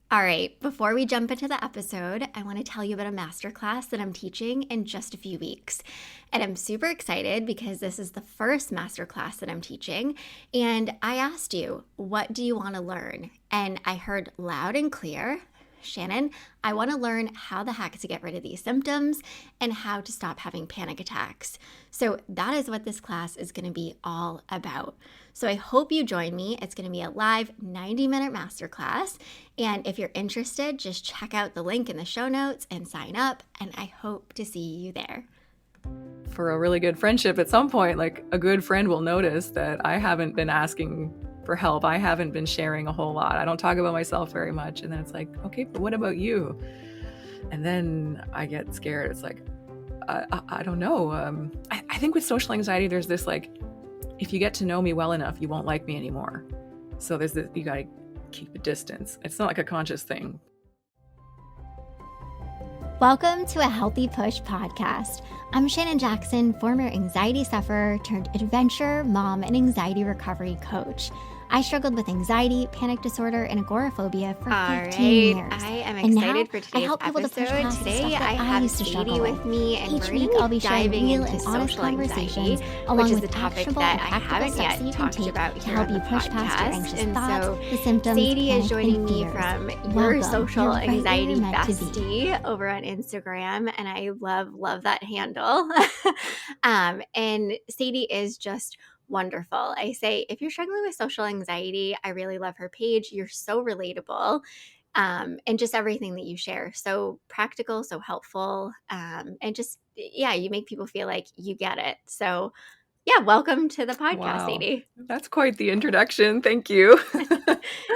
All right, before we jump into the episode, I want to tell you about a masterclass that I'm teaching in just a few weeks. And I'm super excited because this is the first masterclass that I'm teaching. And I asked you, what do you want to learn? And I heard loud and clear, Shannon, I want to learn how the heck to get rid of these symptoms and how to stop having panic attacks. So that is what this class is going to be all about. So I hope you join me. It's going to be a live 90-minute masterclass. And if you're interested, just check out the link in the show notes and sign up. And I hope to see you there. For a really good friendship, at some point, like a good friend will notice that I haven't been asking for help. I haven't been sharing a whole lot. I don't talk about myself very much. And then it's like, okay, but what about you? And then I get scared. It's like, I don't know. I think with social anxiety, there's this like, if you get to know me well enough, you won't like me anymore. So there's this, you got to keep a distance. It's not like a conscious thing. Welcome to a Healthy Push podcast. I'm Shannon Jackson, former anxiety sufferer turned adventure mom and anxiety recovery coach. I struggled with anxiety, panic disorder, and agoraphobia for 15 years. I am excited for today's episode. Today I have Sadie with me, and each we're week I'll be sharing real and honest conversations, along with a topic actionable that and I haven't practical steps yet you can talked take about to here help on you the push past your podcast. anxious And thoughts, so the symptoms, Sadie is panic, joining and me fears. from Your Welcome. Social You're right where Anxiety you're meant to be. Bestie over on Instagram, and I love that handle. And Sadie is just wonderful. I say, if you're struggling with social anxiety, I really love her page. You're so relatable. And just everything that you share. So practical, so helpful. And just, yeah, you make people feel like you get it. So, yeah, welcome to the podcast, Wow. Sadie. That's quite the introduction. Thank you.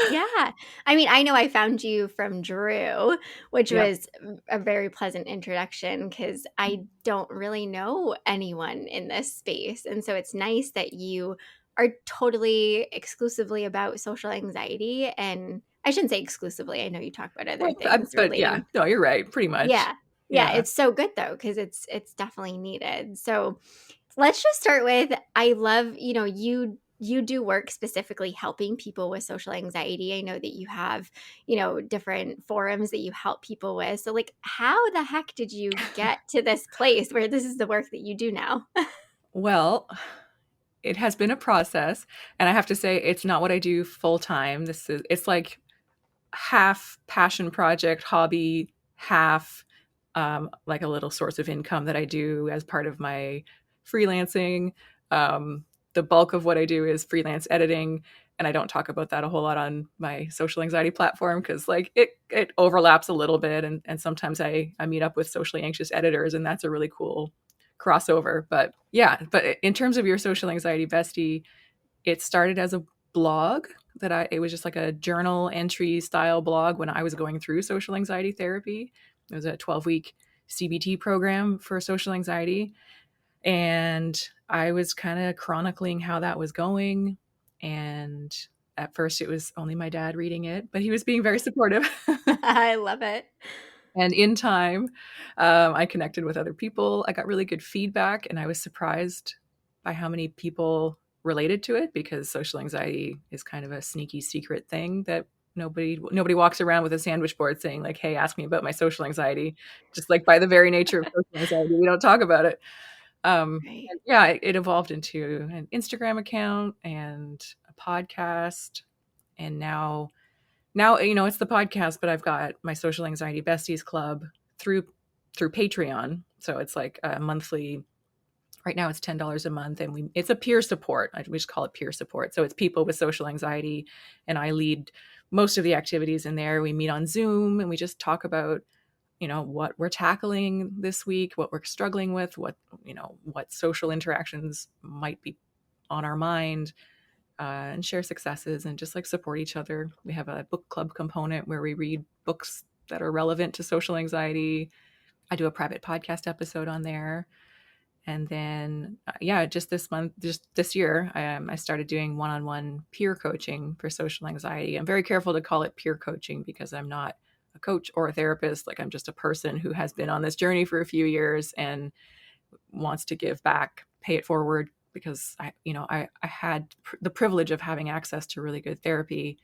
Yeah. I mean, I know I found you from Drew, which Yep. was a very pleasant introduction because I don't really know anyone in this space. And so it's nice that you are totally exclusively about social anxiety. And I shouldn't say exclusively. I know you talk about other Well, things but yeah, relating. no, you're right. Pretty much. Yeah. Yeah, Yeah. it's so good though because it's definitely needed. So let's just start with, I love, you do work specifically helping people with social anxiety. I know that you have, different forums that you help people with. So like, how the heck did you get to this place where this is the work that you do now? Well, it has been a process, and I have to say it's not what I do full time. It's like half passion project, hobby, half like a little source of income that I do as part of my freelancing. The bulk of what I do is freelance editing, and I don't talk about that a whole lot on my social anxiety platform because like it overlaps a little bit, and sometimes I meet up with socially anxious editors, and that's a really cool crossover. But yeah, but in terms of Your Social Anxiety Bestie, it started as a blog it was just like a journal entry style blog when I was going through social anxiety therapy. It was a 12-week CBT program for social anxiety. And I was kind of chronicling how that was going. And at first it was only my dad reading it, but he was being very supportive. I love it. And in time, I connected with other people. I got really good feedback, and I was surprised by how many people related to it because social anxiety is kind of a sneaky secret thing that nobody walks around with a sandwich board saying like, hey, ask me about my social anxiety. Just like by the very nature of social anxiety, we don't talk about it. Right. And yeah, it evolved into an Instagram account and a podcast. And now it's the podcast, but I've got my Social Anxiety Besties Club through Patreon. So it's like a monthly. Right now it's $10 a month, and it's a peer support. We just call it peer support. So it's people with social anxiety, and I lead most of the activities in there. We meet on Zoom, and we just talk about what we're tackling this week, what we're struggling with, what social interactions might be on our mind, and share successes and just like support each other. We have a book club component where we read books that are relevant to social anxiety. I do a private podcast episode on there. And then, just this year, I started doing one-on-one peer coaching for social anxiety. I'm very careful to call it peer coaching because I'm not a coach or a therapist. Like, I'm just a person who has been on this journey for a few years and wants to give back, pay it forward, because I had the privilege of having access to really good therapy,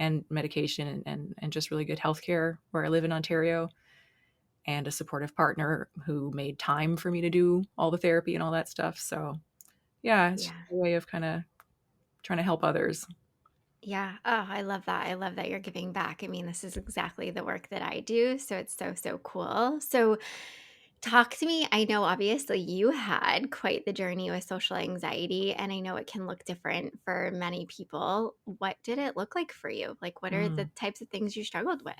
and medication and just really good healthcare where I live in Ontario, and a supportive partner who made time for me to do all the therapy and all that stuff. So yeah, it's just Yeah. a way of kind of trying to help others. Yeah. Oh, I love that. I love that you're giving back. I mean, this is exactly the work that I do. So it's so, so cool. So talk to me. I know obviously you had quite the journey with social anxiety, and I know it can look different for many people. What did it look like for you? Like, what are the Mm, types of things you struggled with?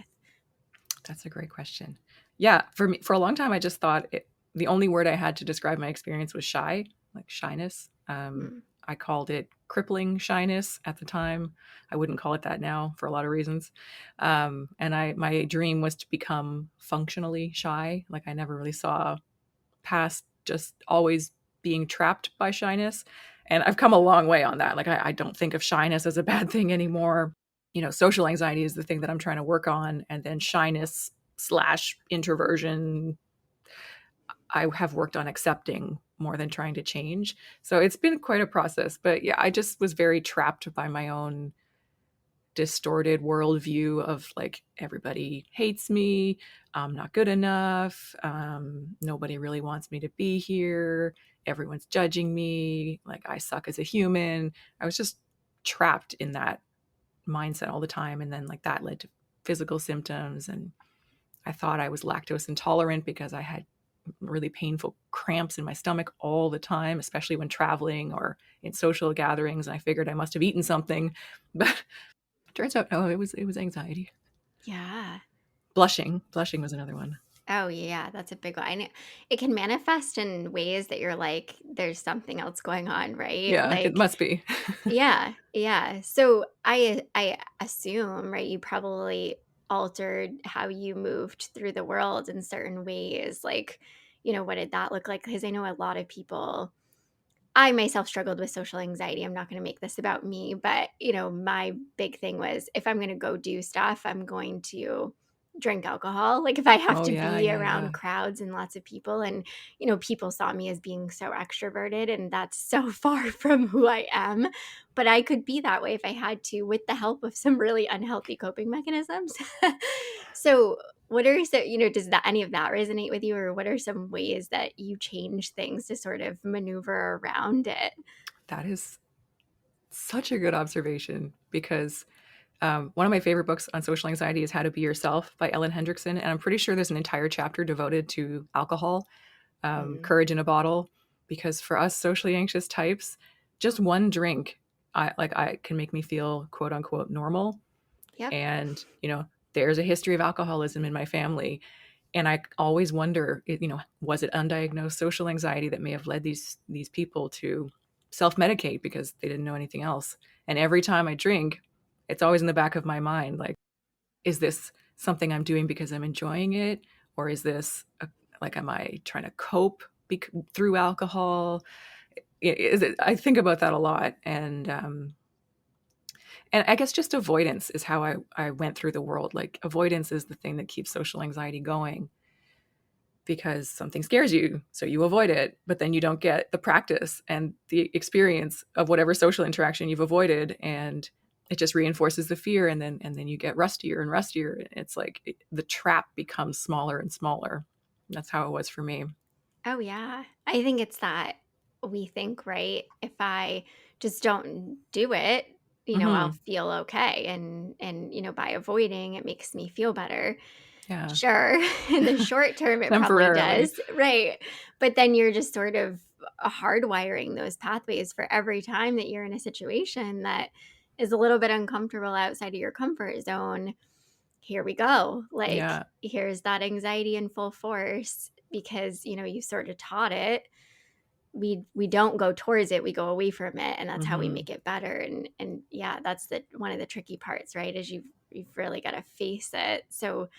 that's a great question. Yeah, for me, for a long time, I just thought the only word I had to describe my experience was shy, like shyness. Mm. I called it crippling shyness at the time. I wouldn't call it that now for a lot of reasons. And my dream was to become functionally shy. Like I never really saw past just always being trapped by shyness. And I've come a long way on that. Like I don't think of shyness as a bad thing anymore. Social anxiety is the thing that I'm trying to work on. And then shyness slash introversion, I have worked on accepting more than trying to change. So it's been quite a process. But yeah, I just was very trapped by my own distorted worldview of like everybody hates me, I'm not good enough, nobody really wants me to be here, everyone's judging me, like I suck as a human. I was just trapped in that mindset all the time, and then like that led to physical symptoms, and I thought I was lactose intolerant because I had really painful cramps in my stomach all the time, especially when traveling or in social gatherings, and I figured I must have eaten something. But turns out, no, it was anxiety. Yeah. Blushing was another one. Oh, yeah. That's a big one. And it can manifest in ways that you're like, there's something else going on, right? Yeah, it Like, must be. yeah, yeah. So I assume, right, you probably altered how you moved through the world in certain ways. Like, what did that look like? Because I know a lot of people, I myself struggled with social anxiety. I'm not going to make this about me, but my big thing was if I'm going to go do stuff, I'm going to drink alcohol. Like if I have Oh to yeah, be yeah, yeah. around crowds and lots of people, and people saw me as being so extroverted, and that's so far from who I am. But I could be that way if I had to, with the help of some really unhealthy coping mechanisms. So what are some, does that any of that resonate with you, or what are some ways that you change things to sort of maneuver around it? That is such a good observation because one of my favorite books on social anxiety is How to Be Yourself by Ellen Hendrickson, and I'm pretty sure there's an entire chapter devoted to alcohol, Mm. courage in a bottle. Because for us socially anxious types, just one drink, I can make me feel quote unquote normal. Yep. And there's a history of alcoholism in my family, and I always wonder, was it undiagnosed social anxiety that may have led these people to self-medicate because they didn't know anything else? And every time I drink, it's always in the back of my mind, like, is this something I'm doing because I'm enjoying it, or is this like, am I trying to cope through alcohol? I think about that a lot, and I guess just avoidance is how I went through the world. Like avoidance is the thing that keeps social anxiety going, because something scares you, so you avoid it, but then you don't get the practice and the experience of whatever social interaction you've avoided, and it just reinforces the fear, and then you get rustier and rustier. It's like the trap becomes smaller and smaller. That's how it was for me. Oh, yeah. I think it's that we think, right? If I just don't do it, I'll Hmm. feel okay. And by avoiding, it makes me feel better. Yeah. Sure. In the short term, it probably Temporarily. does. Right. But then you're just sort of hardwiring those pathways for every time that you're in a situation that is a little bit uncomfortable outside of your comfort zone. Here we go. Like, Yeah. here's that anxiety in full force because, you sort of taught it. We don't go towards it, we go away from it, and that's how we Hmm. make it better. And yeah, that's the one of the tricky parts, right? Is you've really got to face it. So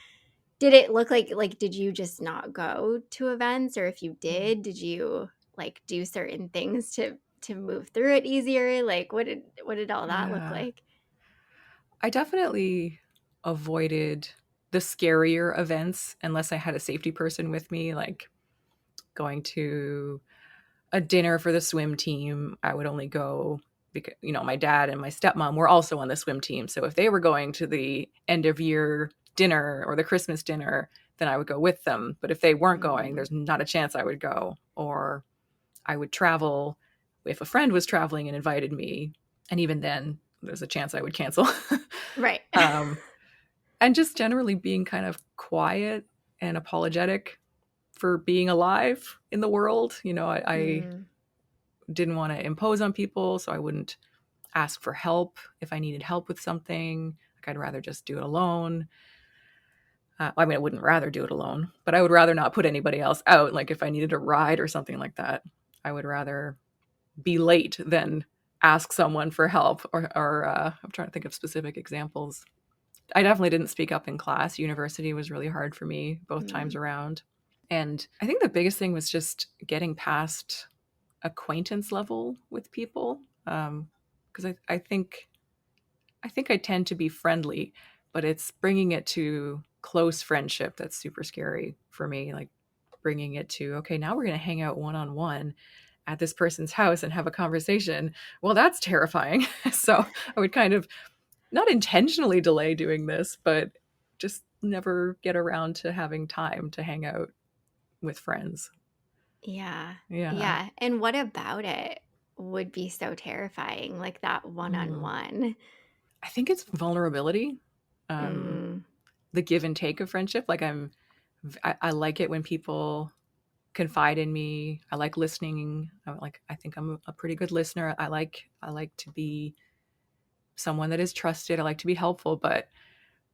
did it look like did you just not go to events, or if you did you like do certain things to move through it easier? Like what did all that look Yeah. like? I definitely avoided the scarier events unless I had a safety person with me, like going to a dinner for the swim team. I would only go because, my dad and my stepmom were also on the swim team. So if they were going to the end of year dinner or the Christmas dinner, then I would go with them. But if they weren't going, there's not a chance I would go. Or I would travel if a friend was traveling and invited me. And even then, there's a chance I would cancel. Right. And just generally being kind of quiet and apologetic for being alive in the world. I didn't want to impose on people, so I wouldn't ask for help if I needed help with something. Like, I'd rather just do it alone. I wouldn't rather do it alone, but I would rather not put anybody else out. Like, if I needed a ride or something like that, I would rather be late than ask someone for help. Or I'm trying to think of specific examples. I definitely didn't speak up in class. University was really hard for me both times around. And I think the biggest thing was just getting past acquaintance level with people. Because I think I tend to be friendly, but it's bringing it to close friendship that's super scary for me. Like, bringing it to, okay, now we're going to hang out one-on-one at this person's house and have a conversation. Well, that's terrifying. So I would kind of not intentionally delay doing this, but just never get around to having time to hang out with friends. Yeah. Yeah. Yeah. And what about it would be so terrifying, like that one-on-one? I think it's vulnerability, Mm. the give and take of friendship. Like, I like it when people confide in me. I like listening. I think I'm a pretty good listener. I like to be someone that is trusted. I like to be helpful, but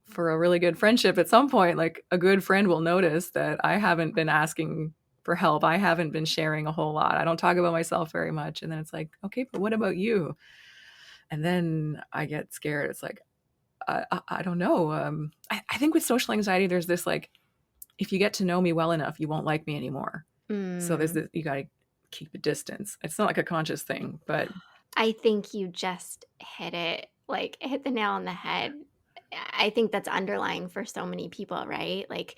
for a really good friendship, at some point, like, a good friend will notice that I haven't been asking for help. I haven't been sharing a whole lot. I don't talk about myself very much. And then it's like, okay, but what about you? And then I get scared. It's like, I don't know. I think with social anxiety, there's this, like, if you get to know me well enough, you won't like me anymore. So there's this, you got to keep a distance. It's not like a conscious thing, but I think you just hit the nail on the head. I think that's underlying for so many people, right? Like,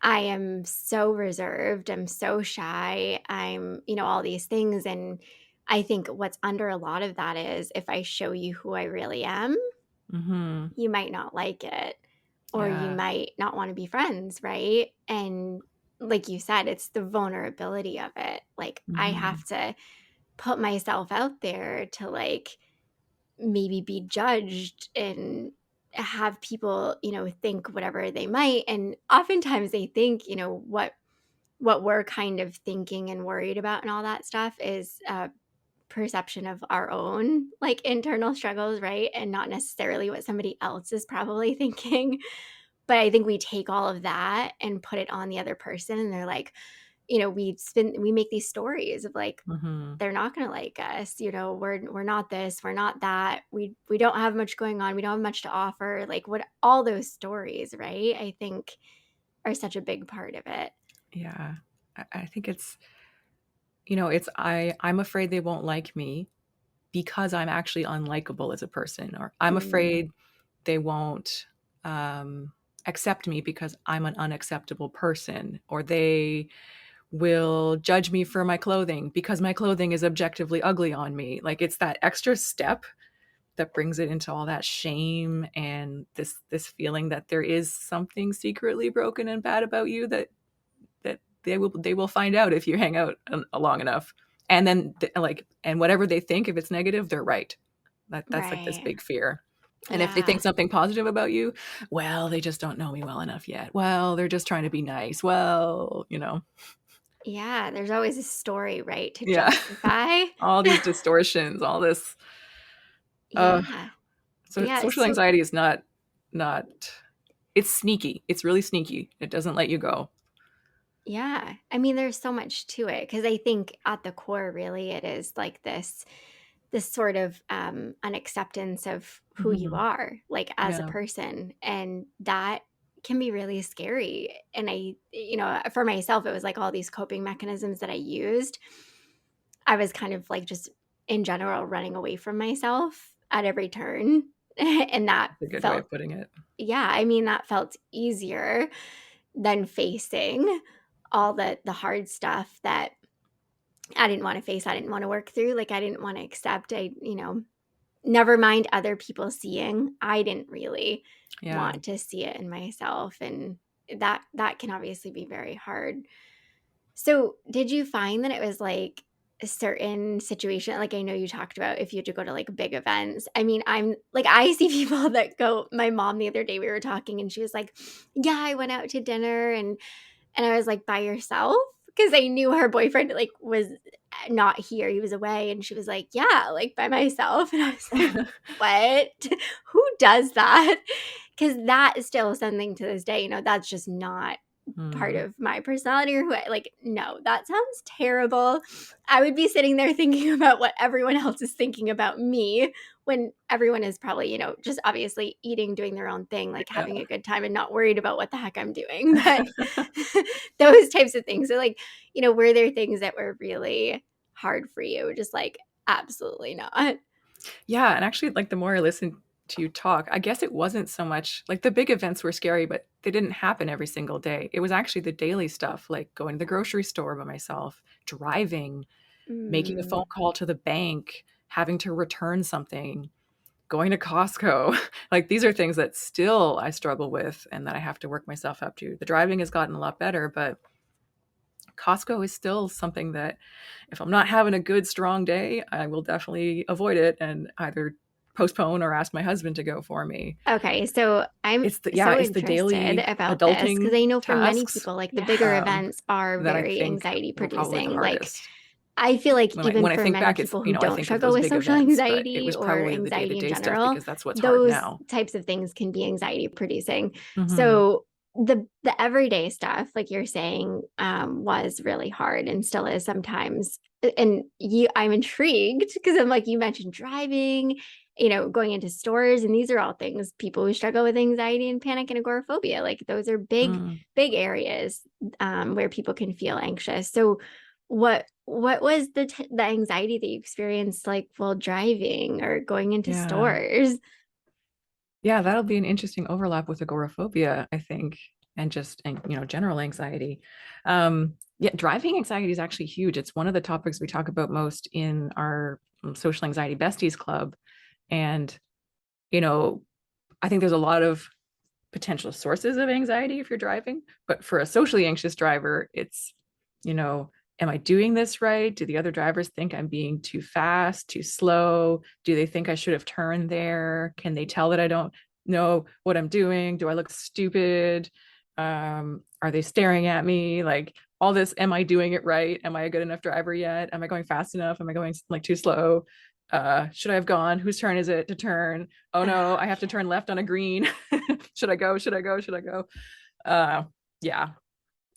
I am so reserved, I'm so shy, all these things. And I think what's under a lot of that is if I show you who I really am, you might not like it, or you yeah. might not want to be friends, right? And like you said, it's the vulnerability of it. Like, I have to put myself out there to, like, maybe be judged and have people, think whatever they might. And oftentimes they think, what we're kind of thinking and worried about and all that stuff is perception of our own, like, internal struggles, right? And not necessarily what somebody else is probably thinking. But I think we take all of that and put it on the other person, and they're like, we make these stories of, like, they're not going to like us, we're not this, we're not that, we don't have much going on, we don't have much to offer, like, what all those stories, right? I think are such a big part of it. Yeah. I think it's, I'm afraid they won't like me because I'm actually unlikable as a person, or I'm afraid they won't accept me because I'm an unacceptable person, or they will judge me for my clothing because my clothing is objectively ugly on me. Like, it's that extra step that brings it into all that shame and this feeling that there is something secretly broken and bad about you that they will find out if you hang out long enough. And then and whatever they think, if it's negative, they're right. That's like this Right. big fear. And if they Yeah. think something positive about you, well, they just don't know me well enough yet. Well, they're just trying to be nice. Well, Yeah, there's always a story, right, to yeah, justify. all these distortions, all this. Yeah. So Yeah. social So anxiety is not. It's sneaky. It's really sneaky. It doesn't let you go. yeah, I mean, there's so much to it, because I think at the core, really, it is like this sort of unacceptance of who you Mhm. are, like, as a Yeah. person. And that can be really scary. And for myself, it was like all these coping mechanisms that I used. I was kind of like, just in general, running away from myself at every turn. And that That's a good way felt, of putting it. yeah, I mean, that felt easier than facing all the hard stuff that I didn't want to face, I didn't want to work through, like I didn't want to accept. Never mind other people seeing. I didn't really Yeah. want to see it in myself, and that can obviously be very hard. So, did you find that it was like a certain situation? Like, I know you talked about if you had to go to like big events. I mean, I'm like, I see people that go. My mom the other day, we were talking, and she was like, "Yeah, I went out to dinner," and I was like, "By yourself?" Because I knew her boyfriend like was not here; he was away, and she was like, "Yeah, like by myself," and I was like, "What? Who does that?" Because that is still something to this day. That's just not part Mm. of my personality or who I like. No, that sounds terrible. I would be sitting there thinking about what everyone else is thinking about me when everyone is probably, just obviously eating, doing their own thing, like having a good time and not worried about what the heck I'm doing. But those types of things. So, like, were there things that were really hard for you? Just like, absolutely not. Yeah, and actually, like the more I listen to you talk, I guess it wasn't so much like the big events were scary, but they didn't happen every single day. It was actually the daily stuff, like going to the grocery store by myself, driving, making a phone Mm. call to the bank, having to return something, going to Costco. Like these are things that still I struggle with and that I have to work myself up to. The driving has gotten a lot better, but Costco is still something that if I'm not having a good, strong day, I will definitely avoid it and either postpone or ask my husband to go for me. Okay, so I'm so It's the interested daily about this because adulting I know for many tasks people, like the bigger Yeah. events are that I very think anxiety were probably the producing. Like, hardest. I feel like even When I for think many back, it's people who I don't think of struggle those with big social events, but it anxiety was or probably the day to anxiety in day stuff general, because that's what's hard those now. types of things can be anxiety producing. Hmm. So the everyday stuff, like you're saying, was really hard and still is sometimes. And I'm intrigued because I'm like, you mentioned driving, going into stores, and these are all things people who struggle with anxiety and panic and agoraphobia. Like those are big, Mm, big areas where people can feel anxious. So, what was the anxiety that you experienced, like while driving or going into yeah. stores? Yeah, that'll be an interesting overlap with agoraphobia, I think, and just and general anxiety. Yeah, driving anxiety is actually huge. It's one of the topics we talk about most in our social anxiety besties club. And you know, I think there's a lot of potential sources of anxiety if you're driving, but for a socially anxious driver, it's you know, am I doing this right? Do the other drivers think I'm being too fast, too slow? Do they think I should have turned there? Can they tell that I don't know what I'm doing? Do I look stupid? Are they staring at me? Like all this, am I doing it right? Am I a good enough driver yet? Am I going fast enough? Am I going like too slow? Should I have gone? Whose turn is it to turn? Oh no, I have to turn left on a green. Should I go? Should I go? Should I go? Uh, yeah,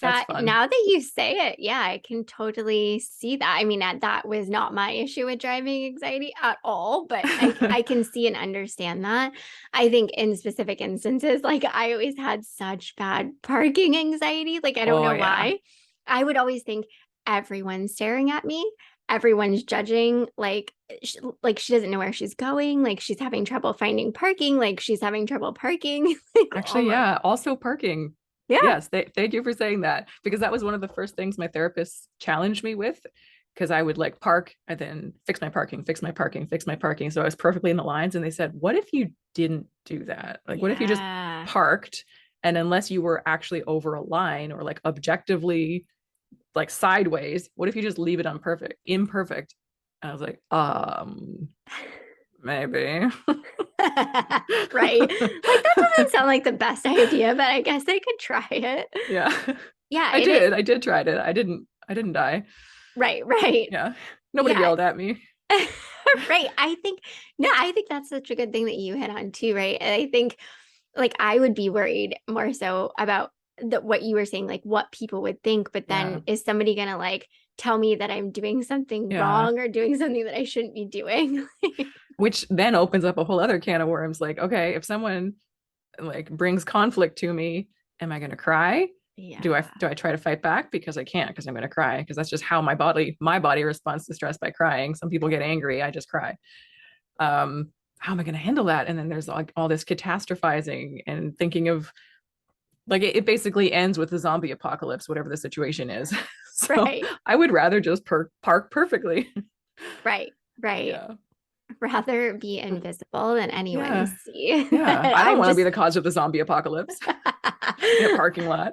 that's That fun. now that you say it, yeah, I can totally see that. I mean, that was not my issue with driving anxiety at all, but I can see and understand that. I think in specific instances, like I always had such bad parking anxiety. Like I don't Oh know yeah. why. I would always think everyone's staring at me. Everyone's judging, like she doesn't know where she's going, like she's having trouble finding parking, like she's having trouble parking, like Actually, almost. yeah. Also parking. Yeah. Yes, thank you for saying that because that was one of the first things my therapist challenged me with because I would like park and then fix my parking, fix my parking, fix my parking. So I was perfectly in the lines. And they said, what if you didn't do that? Like, what if you just Yeah. parked and unless you were actually over a line or like objectively like sideways, what if you just leave it imperfect? And I was like, maybe. Right. Like that doesn't sound like the best idea, but I guess I could try it. Yeah. Yeah, I it is. did. I did try it. I didn't die. Right, right. Yeah. Nobody Yeah. yelled at me. Right. I think that's such a good thing that you hit on too, right? And I think like I would be worried more so about what you were saying, like what people would think, but Yeah. then is somebody gonna like tell me that I'm doing something Yeah. wrong or doing something that I shouldn't be doing? Which then opens up a whole other can of worms. Like, okay, if someone like brings conflict to me, am I gonna cry? Yeah. Do I try to fight back? Because I can't, because I'm gonna cry. Because that's just how my body responds to stress by crying. Some people get angry, I just cry. How am I gonna handle that? And then there's like all this catastrophizing and thinking of like it basically ends with the zombie apocalypse, whatever the situation is. So Right. I would rather just park perfectly. Right. Right. Yeah. Rather be invisible than anyone Yeah. see. Yeah. I don't I'm want to be just the cause of the zombie apocalypse in a parking lot.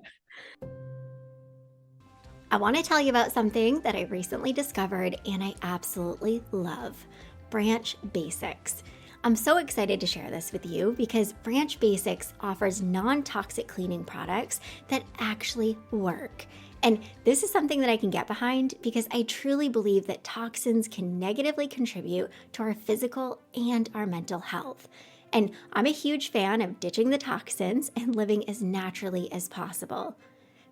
I want to tell you about something that I recently discovered and I absolutely love: Branch Basics. I'm so excited to share this with you because Branch Basics offers non-toxic cleaning products that actually work. And this is something that I can get behind because I truly believe that toxins can negatively contribute to our physical and our mental health. And I'm a huge fan of ditching the toxins and living as naturally as possible.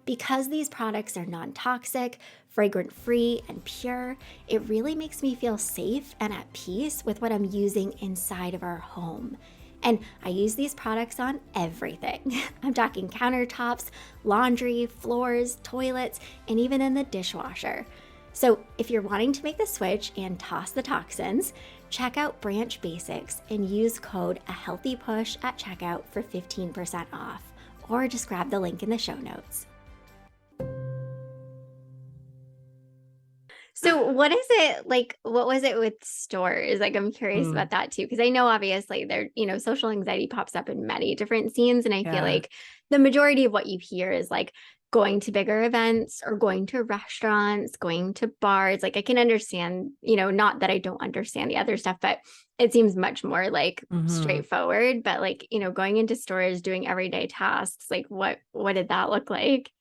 Because these products are non-toxic, fragrance-free, and pure, it really makes me feel safe and at peace with what I'm using inside of our home. And I use these products on everything. I'm talking countertops, laundry, floors, toilets, and even in the dishwasher. So if you're wanting to make the switch and toss the toxins, check out Branch Basics and use code AHEALTHYPUSH at checkout for 15% off. Or just grab the link in the show notes. So what is it like? What was it with stores? Like, I'm curious Mm, about that too, because I know obviously there, social anxiety pops up in many different scenes. And I feel yeah. like the majority of what you hear is like going to bigger events or going to restaurants, going to bars. Like, I can understand, not that I don't understand the other stuff, but it seems much more like Hmm. straightforward. But like, going into stores, doing everyday tasks, like what did that look like?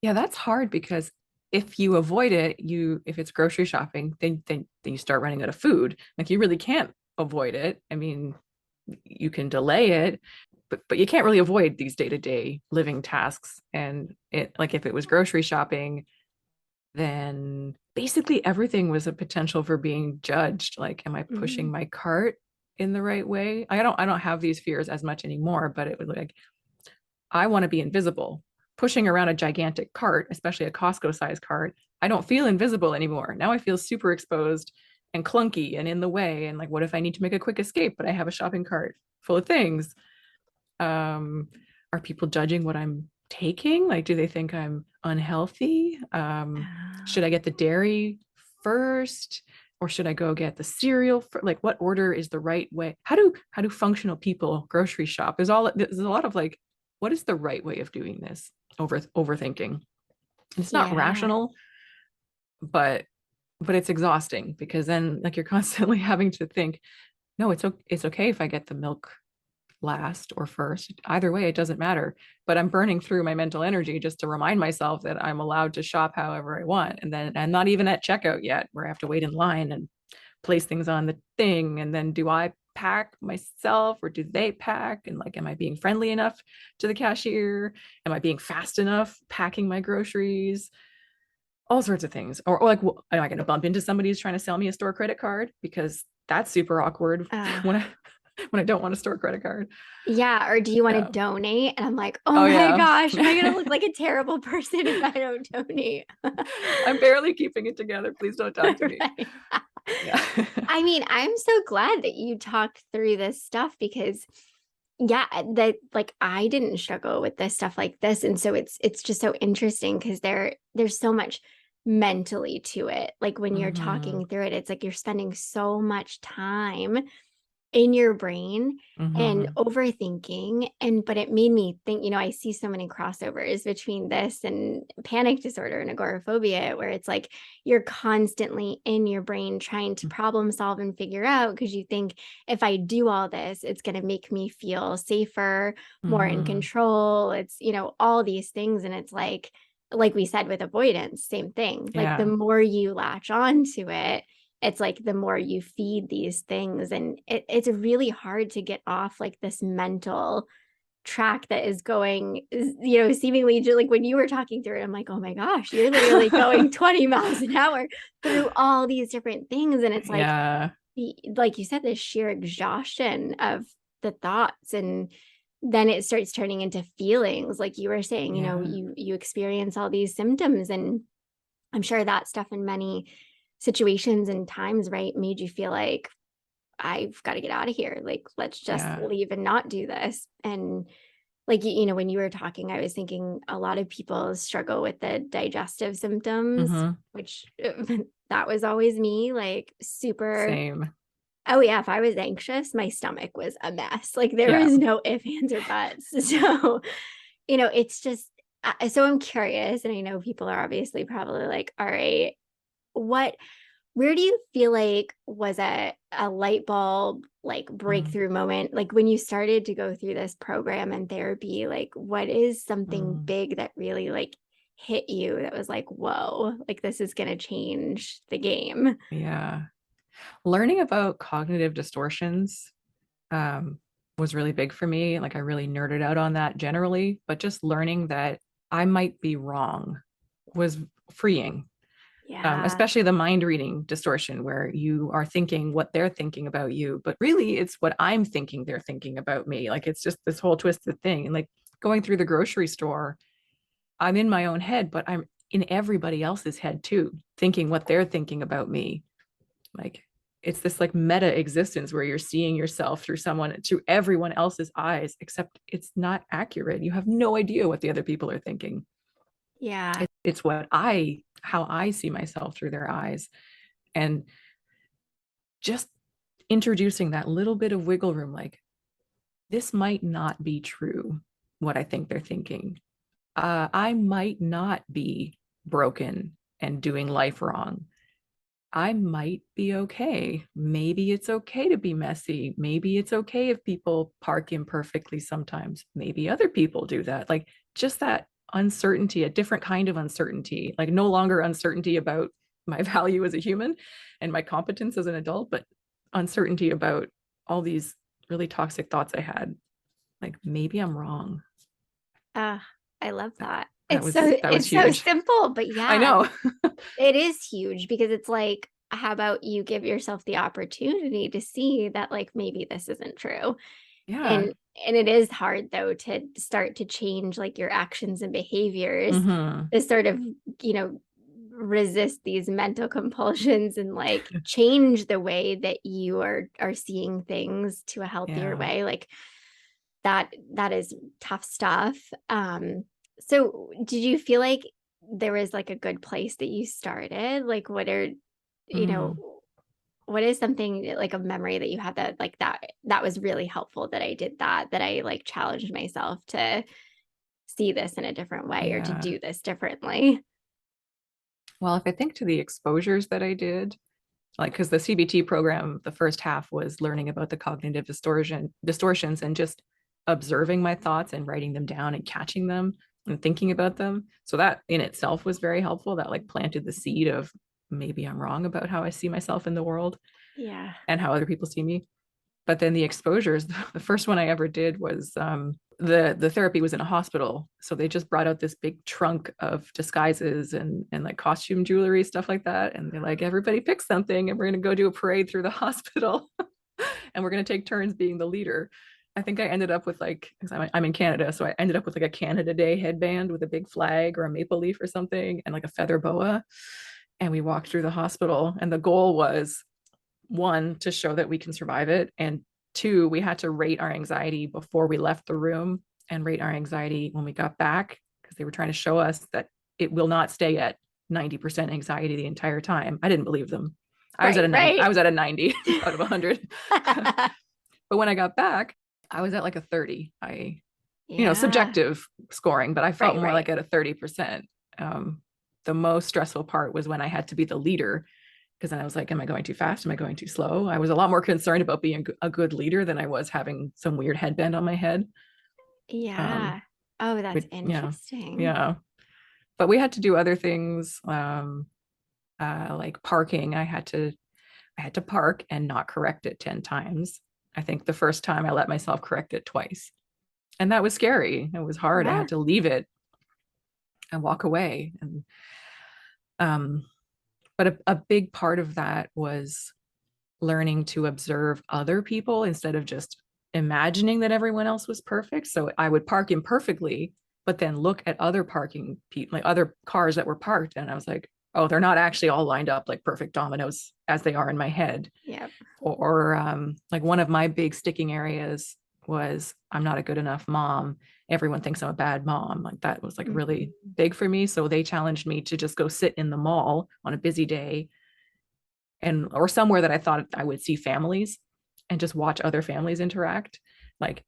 Yeah, that's hard because if you avoid it, if it's grocery shopping, then you start running out of food. Like you really can't avoid it. I mean, you can delay it, but you can't really avoid these day-to-day living tasks. And it like if it was grocery shopping, then basically everything was a potential for being judged. Like, am I pushing Mhm. my cart in the right way? I don't have these fears as much anymore, but it was like I want to be invisible. Pushing around a gigantic cart, especially a Costco sized cart, I don't feel invisible anymore. Now I feel super exposed and clunky and in the way. And like, what if I need to make a quick escape, but I have a shopping cart full of things? Um, are people judging what I'm taking? Like, do they think I'm unhealthy? Should I get the dairy first? Or should I go get the cereal? Like, what order is the right way? How do functional people grocery shop? There's a lot of like, what is the right way of doing this? Overthinking. And it's not Yeah. rational, but it's exhausting because then like you're constantly having to think, no, it's okay if I get the milk last or first. Either way, it doesn't matter. But I'm burning through my mental energy just to remind myself that I'm allowed to shop however I want. And then I'm not even at checkout yet, where I have to wait in line and place things on the thing. And then do I pack myself or do they pack? And like, am I being friendly enough to the cashier? Am I being fast enough packing my groceries? All sorts of things. Or like, am I going to bump into somebody who's trying to sell me a store credit card? Because that's super awkward Uh, when I don't want a store credit card. Yeah, or do you want to Yeah. donate? And I'm like, oh Oh my yeah. gosh, am I gonna look like a terrible person if I don't donate? I'm barely keeping it together. Please don't talk to me. Right. Yeah. I mean, I'm so glad that you talked through this stuff because yeah, that like I didn't struggle with this stuff like this. And so it's just so interesting because there's so much mentally to it. Like when you're Hmm. talking through it, it's like you're spending so much time in your brain and Hmm. overthinking. And but it made me think, I see so many crossovers between this and panic disorder and agoraphobia, where it's like you're constantly in your brain trying to problem solve and figure out, because you think if I do all this, it's going to make me feel safer, more in Hmm. control. It's, all these things. And it's like we said with avoidance, same thing. Like the Yeah. more you latch on to it, it's like the more you feed these things, and it's really hard to get off like this mental track that is going, seemingly just like when you were talking through it, I'm like, oh my gosh, you're literally going 20 miles an hour through all these different things. And it's like Yeah. like you said, this sheer exhaustion of the thoughts, and then it starts turning into feelings like you were saying, Yeah. you experience all these symptoms, and I'm sure that stuff in many situations and times, right, made you feel like I've got to get out of here. Like, let's just Yeah. leave and not do this. And like, when you were talking, I was thinking a lot of people struggle with the digestive symptoms, Mm-hmm. which that was always me, like super. Same. Oh yeah, if I was anxious, my stomach was a mess. Like there Yeah. was no ifs, ands, or buts. So, it's just so I'm curious, and I know people are obviously probably like, all right, what where do you feel like was a light bulb like Mm-hmm. breakthrough moment, like when you started to go through this program and therapy, like what is something big that really like hit you that was like, whoa, like this is going to change the game? Yeah. Learning about cognitive distortions um, was really big for me. Like I really nerded out on that generally, but just learning that I might be wrong was freeing. Yeah. Especially the mind reading distortion, where you are thinking what they're thinking about you, but really it's what I'm thinking they're thinking about me. Like it's just this whole twisted thing. And like going through the grocery store, I'm in my own head, but I'm in everybody else's head too, thinking what they're thinking about me. Like it's this like meta existence where you're seeing yourself through everyone else's eyes, except it's not accurate. You have no idea what the other people are thinking. Yeah. It's how I see myself through their eyes. And just introducing that little bit of wiggle room, like this might not be true, what I think they're thinking. I might not be broken and doing life wrong. I might be okay. Maybe it's okay to be messy. Maybe it's okay if people park imperfectly sometimes. Maybe other people do that. Like just that uncertainty, a different kind of uncertainty, like no longer uncertainty about my value as a human and my competence as an adult, but uncertainty about all these really toxic thoughts I had. Like maybe I'm wrong. uh, I love that. That it's was so that was it's so huge. simple, but I yeah, know. it is huge because it's like, how about you give yourself the opportunity to see that like maybe this isn't true? Yeah. And and it is hard though to start to change like your actions and behaviors Mm-hmm. to sort of, you know, resist these mental compulsions and like change the way that you are seeing things to a healthier Yeah. way. Like that is tough stuff. So did you feel like there was like a good place that you started? Like what are, you know, Mm. what is something like a memory that you have that like that was really helpful that I did that I like challenged myself to see this in a different way or to Yeah. do this differently? Well, if I think to the exposures that I did, like because the CBT program, the first half was learning about the cognitive distortions and just observing my thoughts and writing them down and catching them and thinking about them. So that in itself was very helpful. That like planted the seed of maybe I'm wrong about how I see myself in the world Yeah. and how other people see me. But then the exposures, the first one I ever did was the therapy was in a hospital, so they just brought out this big trunk of disguises and like costume jewelry, stuff like that, and they're like, everybody pick something and we're going to go do a parade through the hospital and we're going to take turns being the leader. I think I ended up with like, because I'm in Canada, so I ended up with like a Canada Day headband with a big flag or a maple leaf or something and like a feather boa, and we walked through the hospital, and the goal was one, to show that we can survive it, and two, we had to rate our anxiety before we left the room and rate our anxiety when we got back, because they were trying to show us that it will not stay at 90% anxiety the entire time. I didn't believe them. I was at a Right, 90. I right. was at a 90 out of 100. But when I got back, I was at like a 30. Yeah. Subjective scoring, but I felt Right, more right. like at a 30%. The most stressful part was when I had to be the leader, because then I was like, am I going too fast? Am I going too slow? I was a lot more concerned about being a good leader than I was having some weird headband on my head. Yeah. Oh, that's Yeah, interesting. yeah. But we had to do other things, like parking. I had to park and not correct it 10 times. I think the first time I let myself correct it twice. And that was scary. It was hard. I Yeah. had to leave it and walk away. And um, but a big part of that was learning to observe other people instead of just imagining that everyone else was perfect. So I would park imperfectly, but then look at other parking people, like other cars that were parked, and I was like, oh, they're not actually all lined up like perfect dominoes as they are in my head. Yep. Or like one of my big sticking areas was I'm not a good enough mom. everyone thinks I'm a bad mom. Like that was like really Mm-hmm. big for me. So they challenged me to just go sit in the mall on a busy day and or somewhere that I thought I would see families and just watch other families interact. Like,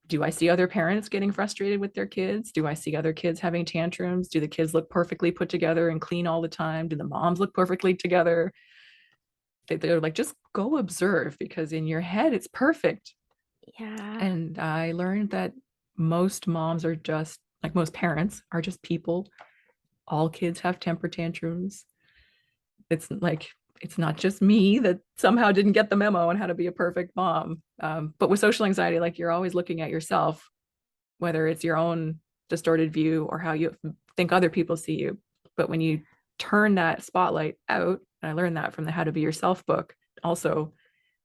do I see other parents getting frustrated with their kids? Do I see other kids having tantrums? Do the kids look perfectly put together and clean all the time? Do the moms look perfectly together? They're like, just go observe, because in your head it's perfect. Yeah. And I learned that most moms are just like most parents are just people. All kids have temper tantrums. It's like it's not just me that somehow didn't get the memo on how to be a perfect mom. But with social anxiety, like you're always looking at yourself, whether it's your own distorted view or how you think other people see you. But when you turn that spotlight out, and I learned that from the How to Be Yourself book, also,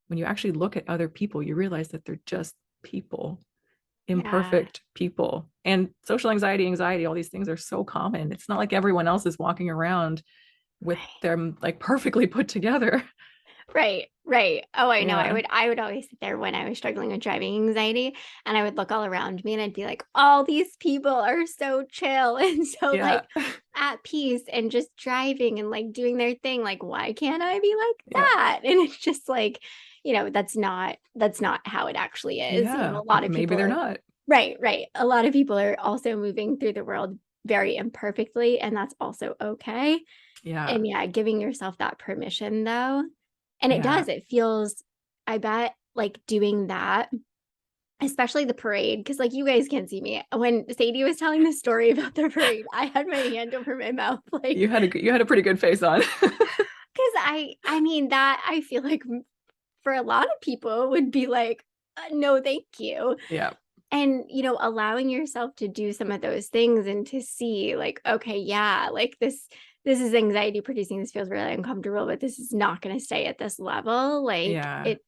when you actually look at other people, you realize that they're just people, Yeah. imperfect people. And social anxiety, all these things are so common. It's not like everyone else is walking around with them like perfectly put together. Right, right. Oh, I know. Yeah. I would always sit there when I was struggling with driving anxiety, and I would look all around me and I'd be like, all these people are so chill and so Yeah. like at peace and just driving and like doing their thing. Like, why can't I be like Yeah. that? And it's just like, that's not how it actually is. Yeah. A lot of Maybe people they're are not. right, right. A lot of people are also moving through the world very imperfectly, and that's also okay. Yeah. And yeah, giving yourself that permission though. And it Yeah. does, it feels, I bet, like doing that, especially the parade, because like you guys can't see me. When Sadie was telling the story about the parade, I had my hand over my mouth, like, You had a pretty good face on. because I mean, that I feel like for a lot of people would be like, no, thank you. Yeah. And, allowing yourself to do some of those things and to see, like, okay, yeah, like this is anxiety producing. This feels really uncomfortable, but this is not going to stay at this level. Like Yeah. it,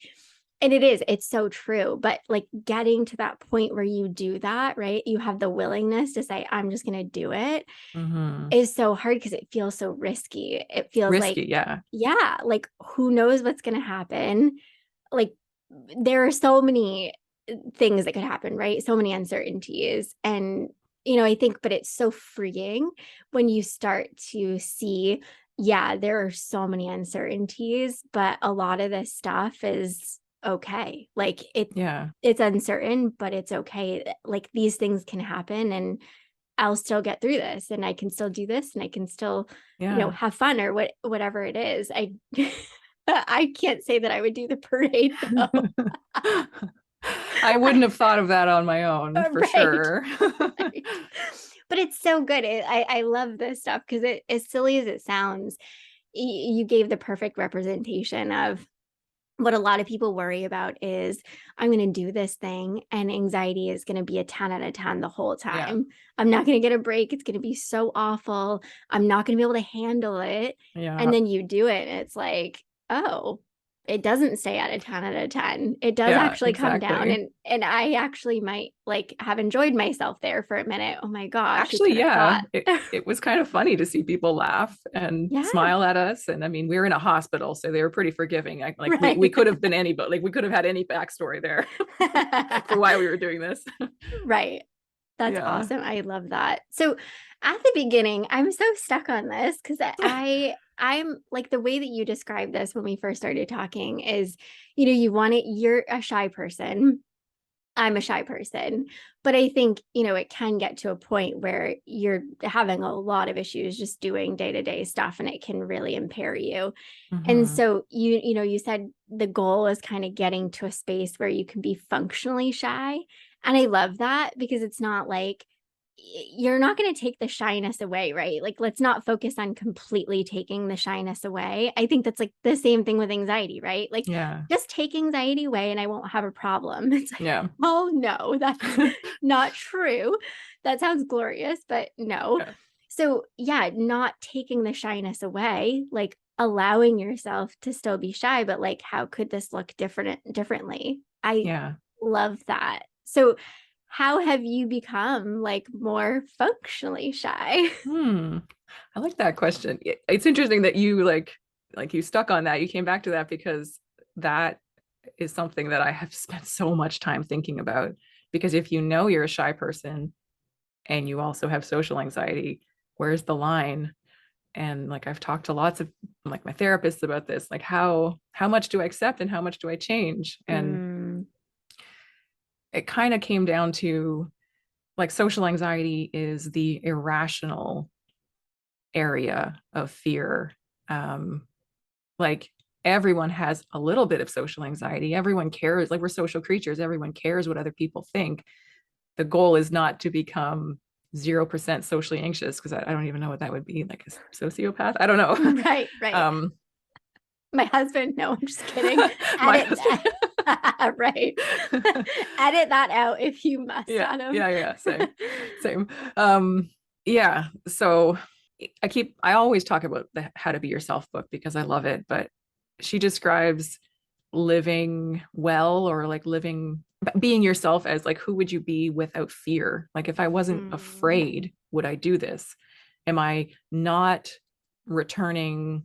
and it's so true. But like getting to that point where you do that, right? You have the willingness to say, I'm just going to do it, Mm-hmm. is so hard because it feels so risky. It feels like, Risky. Yeah. yeah, like who knows what's going to happen? Like there are so many things that could happen, right? So many uncertainties. And, I think, but it's so freeing when you start to see, yeah, there are so many uncertainties, but a lot of this stuff is okay. Like Yeah. it's uncertain, but it's okay. Like these things can happen and I'll still get through this and I can still do this and I can still, Yeah. have fun or whatever it is. I I can't say that I would do the parade though. I wouldn't have thought of that on my own for Right. sure. Right. But it's so good. I love this stuff because as silly as it sounds, you gave the perfect representation of what a lot of people worry about is I'm going to do this thing and anxiety is going to be a 10 out of 10 the whole Yeah. time. I'm not going to get a break. It's going to be so awful. I'm not going to be able to handle it. And Yeah. then you do it and it's like, oh, it doesn't stay at a 10 out of 10. It does Yeah, actually come down exactly. and I actually might like have enjoyed myself there for a minute. Oh my gosh, who Actually, could have yeah, thought? it was kind of funny to see people laugh and Yeah, smile at us. And I mean, we were in a hospital, so they were pretty forgiving. Like we right. could have been anybody, like we could have had any backstory there for why we were doing this. Right. That's Yeah. awesome. I love that. So at the beginning, I'm so stuck on this because I'm like the way that you described this when we first started talking is, you're a shy person. I'm a shy person, but I think, it can get to a point where you're having a lot of issues just doing day-to-day stuff and it can really impair you. And Hmm. so you said the goal is kind of getting to a space where you can be functionally shy. And I love that because it's not like you're not going to take the shyness away, right? Like, let's not focus on completely taking the shyness away. I think that's like the same thing with anxiety, right? Like, Yeah. just take anxiety away and I won't have a problem. It's like, Yeah. oh no, that's not true. That sounds glorious, but no. Yeah. So, yeah, not taking the shyness away, like allowing yourself to still be shy, but like, how could this look differently? I Yeah. love that. So, how have you become like more functionally shy? Hmm. I like that question. It's interesting that you like you stuck on that. You came back to that because that is something that I have spent so much time thinking about. Because if you know you're a shy person and you also have social anxiety, where's the line? And like I've talked to lots of like my therapists about this, like how much do I accept and how much do I change? And it kind of came down to like social anxiety is the irrational area of fear. Like everyone has a little bit of social anxiety. Everyone cares. Like we're social creatures. Everyone cares what other people think. The goal is not to become 0% socially anxious, because I don't even know what that would be, like a sociopath. I don't know. Right. My husband. No, I'm just kidding. My Edit husband. that. Right. Edit that out if you must, Yeah. Adam. Yeah. Same. Yeah. So I always talk about the How to Be Yourself book because I love it, but she describes living well, or like being yourself as like, who would you be without fear? Like if I wasn't afraid, would I do this? Am I not returning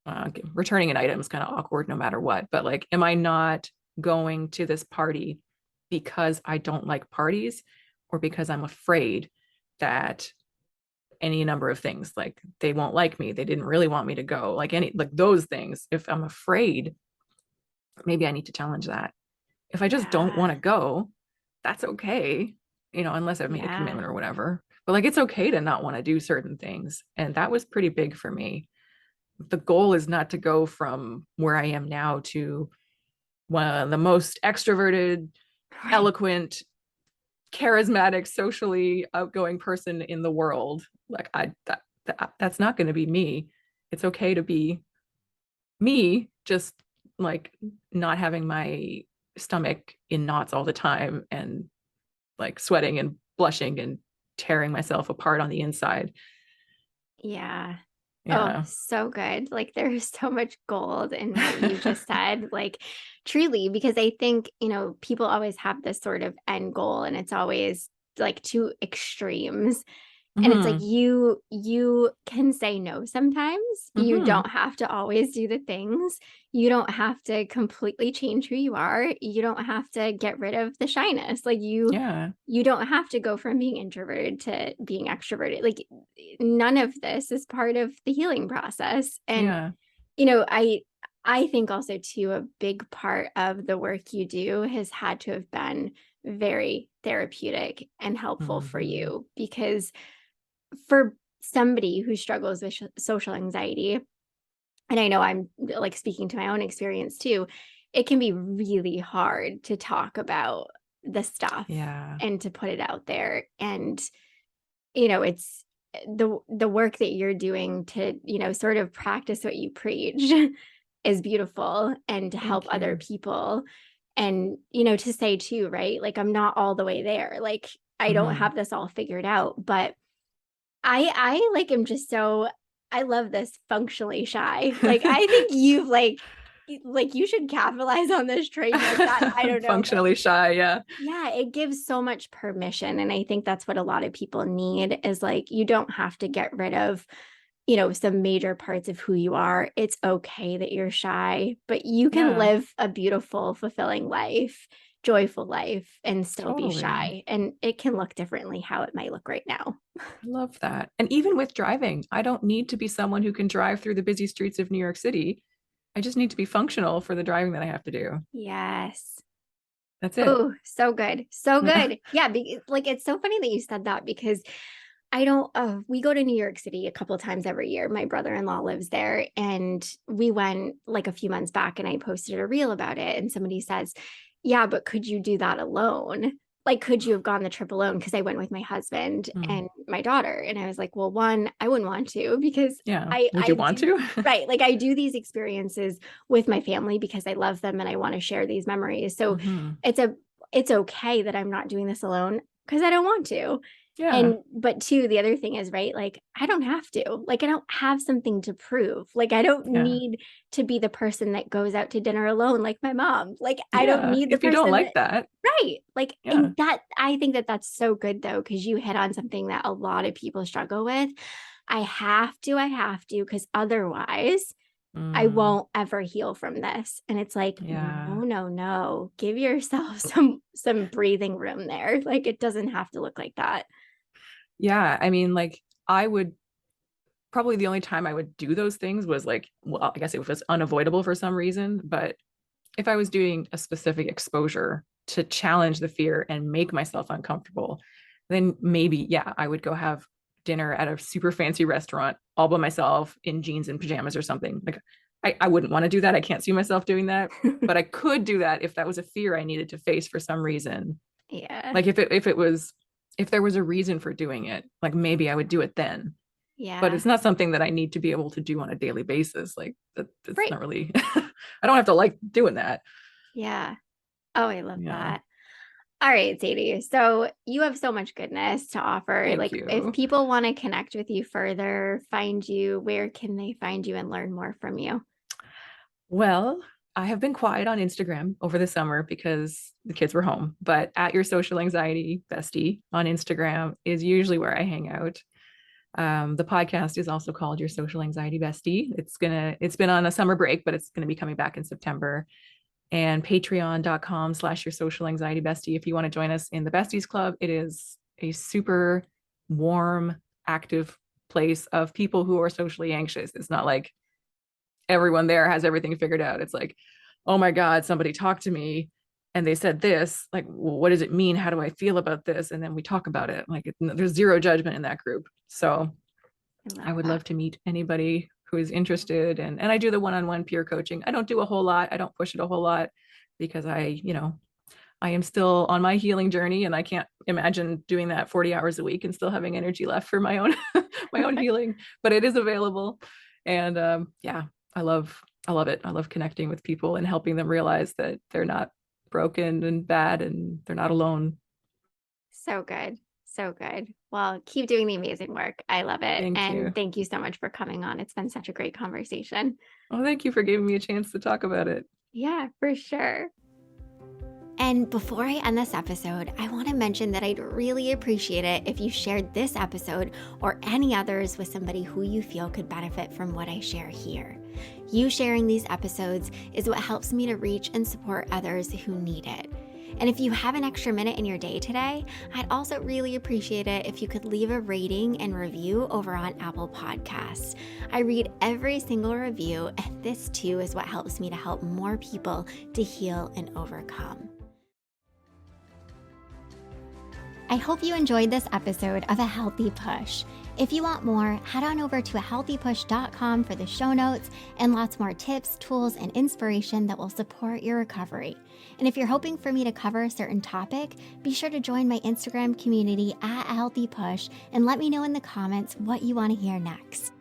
an item is kind of awkward no matter what, but like, am I not going to this party because I don't like parties, or because I'm afraid that any number of things, like they won't like me, they didn't really want me to go, like those things. If I'm afraid, maybe I need to challenge that. If I just don't want to go, that's okay, unless I've made a commitment or whatever. But like, it's okay to not want to do certain things. And that was pretty big for me. The goal is not to go from where I am now to one of the most extroverted, eloquent, charismatic, socially outgoing person in the world. Like that's not going to be me. It's okay to be me, just like not having my stomach in knots all the time and like sweating and blushing and tearing myself apart on the inside. Yeah. Yeah. Oh, so good. Like there's so much gold in what you just said. Like truly, because I think, people always have this sort of end goal and it's always like two extremes. And it's like you can say no sometimes. You don't have to always do the things. You don't have to completely change who you are. You don't have to get rid of the shyness. Like you don't have to go from being introverted to being extroverted. Like none of this is part of the healing process. And I think also too a big part of the work you do has had to have been very therapeutic and helpful for you, because for somebody who struggles with social anxiety, and I know I'm like speaking to my own experience too, it can be really hard to talk about the stuff and to put it out there. And, it's the work that you're doing to, sort of practice what you preach is beautiful, and to help other people. And, to say too, right? Like, I'm not all the way there. Like, I don't have this all figured out, but I like am just so I love this functionally shy. Like I think you've like you should capitalize on this trademark. That I don't know. Functionally shy, yeah. Yeah, it gives so much permission. And I think that's what a lot of people need is like you don't have to get rid of, some major parts of who you are. It's okay that you're shy, but you can live a beautiful, fulfilling life, joyful life, and still be shy. And it can look differently how it might look right now. I love that. And even with driving, I don't need to be someone who can drive through the busy streets of New York City. I just need to be functional for the driving that I have to do. Yes. That's it. Oh, so good. So good. Yeah. Like, it's so funny that you said that because we go to New York City a couple of times every year. My brother-in-law lives there, and we went like a few months back, and I posted a reel about it. And somebody says, yeah, but could you do that alone? Like, could you have gone the trip alone? Because I went with my husband and my daughter. And I was like, well, one, I wouldn't want to, because would you want to? Right. Like I do these experiences with my family because I love them and I want to share these memories. So it's okay that I'm not doing this alone because I don't want to. Yeah. But two, the other thing is, right, like I don't have to, like I don't have something to prove. Like I don't need to be the person that goes out to dinner alone like my mom. Like I don't need the if you person don't like that. Right. Like and that I think that that's so good though, because you hit on something that a lot of people struggle with. I have to, because otherwise I Mm, won't ever heal from this. And it's like, yeah. no, no, no. Give yourself some breathing room there. Like it doesn't have to look like that. Yeah. I mean, like, I would probably the only time I would do those things was like, well, I guess it was unavoidable for some reason. But if I was doing a specific exposure to challenge the fear and make myself uncomfortable, then maybe, yeah, I would go have dinner at a super fancy restaurant all by myself in jeans and pajamas or something. Like, I wouldn't want to do that. I can't see myself doing that, but I could do that if that was a fear I needed to face for some reason. Yeah. Like if there was a reason for doing it, like maybe I would do it then. But Yeah. it's not something that I need to be able to do on a daily basis. Like that's Right. not really I don't have to like doing that. Yeah. Oh, I love Yeah. that. All right, Sadie. So you have so much goodness to offer. Thank Like, if you. people want to connect with you further, find you, where can they find you and learn more from you? Well, I have been quiet on Instagram over the summer because the kids were home, but at your social anxiety bestie on Instagram is usually where I hang out. The podcast is also called Your Social Anxiety Bestie. It's been on a summer break, but it's gonna be coming back in September. And patreon.com/your social anxiety bestie if you want to join us in the besties club. It is a super warm, active place of people who are socially anxious. It's not like everyone there has everything figured out. It's like, oh my God, somebody talked to me and they said this. Like, well, what does it mean? How do I feel about this? And then we talk about it. Like, there's zero judgment in that group. So I love I would that. love to meet anybody who is interested. And I do the one-on-one peer coaching. I don't do a whole lot. I don't push it a whole lot because I am still on my healing journey and I can't imagine doing that 40 hours a week and still having energy left for my own my own healing, but it is available. And yeah, I love it. I love connecting with people and helping them realize that they're not broken and bad and they're not alone. So good. So good. Well, keep doing the amazing work. I love it. Thank And you. thank you so much for coming on. It's been such a great conversation. Oh, thank you for giving me a chance to talk about it. Yeah, for sure. And before I end this episode, I want to mention that I'd really appreciate it if you shared this episode or any others with somebody who you feel could benefit from what I share here. You sharing these episodes is what helps me to reach and support others who need it. And if you have an extra minute in your day today, I'd also really appreciate it if you could leave a rating and review over on Apple Podcasts. I read every single review, and this too is what helps me to help more people to heal and overcome. I hope you enjoyed this episode of A Healthy Push. If you want more, head on over to ahealthypush.com for the show notes and lots more tips, tools, and inspiration that will support your recovery. And if you're hoping for me to cover a certain topic, be sure to join my Instagram community at A Healthy Push and let me know in the comments what you want to hear next.